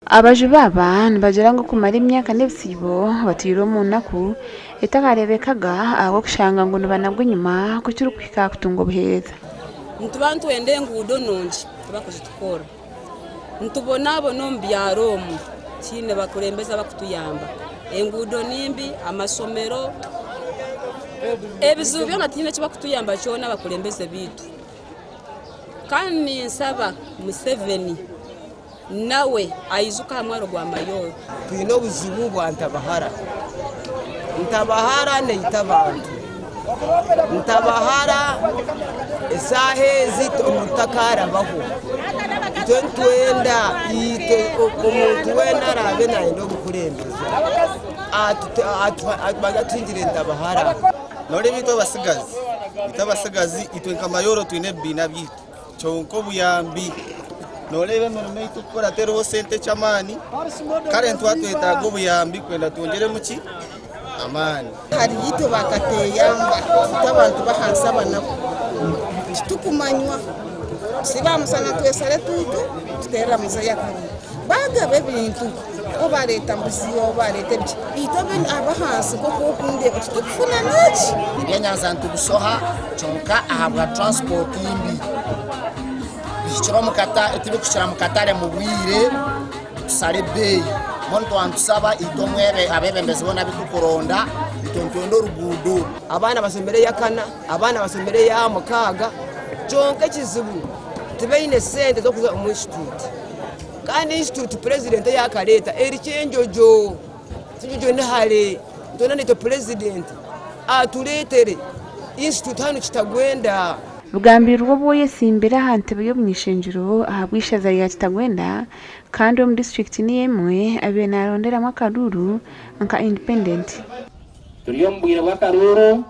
Abaje baba nibagera ngo kumara imyaka n'ibisibo batiro mu naku etakarebekaga aho kushanga ngo nibanabwo nyuma kucyuru kwika kutungo buheza ntubantu ende ngudo nonje tubakoze tukora ntubona abo no mbyaromu kine bakurembeza bakutuyamba engudo nimbi amasomero ebizu byona tine kibakutuyamba cyona bakurembeze bitu kandi nsaba Museveni nawe ayizuka hamwaro gwa mayo twino buzibu bwa ntabahara ne itabantu ntabahara esahe zito mutakara baho twenda ite omuntu wenda rabe na ndo bukurembeza bagatwinjire ntabahara nore bito basigazi itwenka mayoro twine bina bito chonko buyambi nolebe murume itukora tero sente chamani kare ntwatweta go buyambi kwenda tongere muki amani hari yito bakateyamba abantu bahansaba nako tukumanywa siba musana twesare tutu tutera musaya kare baga bebintu obareta mbusiyo barete biki itobe abahansi koko kunde tutufuna nachi ibyanyanza ntubusoha chonka ahabwa transport imbi bishira mukata etibe kushira mukatare mu bwire sare bay monto antusaba itomwebe abebembezi bona bitukoronda itontondo rugudo abana basomere yakana abana basomere ya mukaga chonka kizibu tibeine sente zo kuza mu institute kandi institute president yakareta eri chenjojo sinjojo nahale ndona nito president atuletere institute hano kitagwenda bugambira ubwo boye simbira hante yo mwishenjiro ahabwishaza ya kitagwenda kandi mu district ni yemwe abe narondera makaruru anka independent turiyo mbwira bakaruru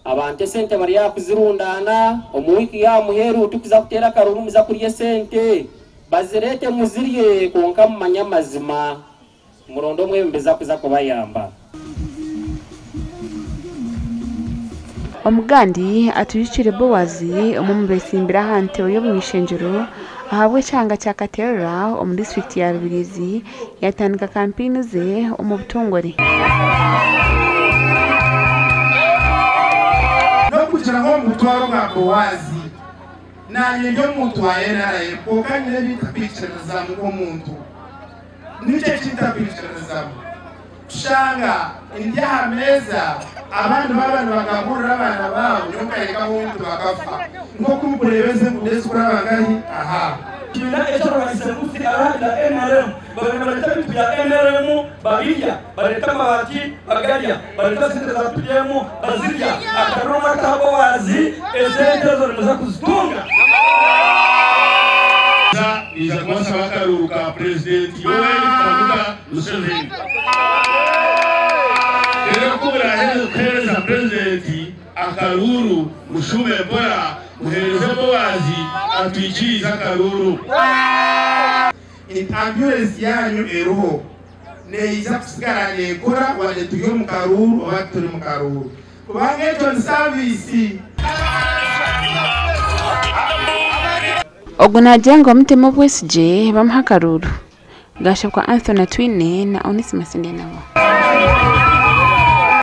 abante sente bari yakuzirundana omuwiki ya muheru tukiza kutera karuru muza kuriye sente bazirete muziriye konka mu manyamazima murondo mwembeza kuza kubayamba Omugandi atuyicire Bowazi omumubesimbira hante yo mwishenjero ahabwe cyanga cya Katerera mu district ya Rubirizi yatandika campaign ze mu butongore no kugira ngo mutwaro bwa Bowazi nanye ndio muntu ayera ko kanyire bita picture za mu muntu nije kita picture za shanga india meza abantu bagahurira abana babo nyokareka muntu bagafa ngo kumurebeze mudezi kuri abangahi aha kina ejo bahise mufi arada NRM bareta bitu ya NRM babirya bareta mabati bagarya bareta sente za PDM bazirya akaroma kabo wazi ezente zo muza kuzitunga iza kwasa bakaruka president Yoweri Kaguta Museveni kubera hereza president akaruru mushume bora muhereze Bowazi atwikiriza akaruru ambulance yanyu eruho neiza kusigara nekora wale tuyo mu karuru abaturi mu karuru kubange ton service oguna jengo mtemo bwesije bamhakaruru gasha kwa Anthony Twine na Onesmus Ndenawa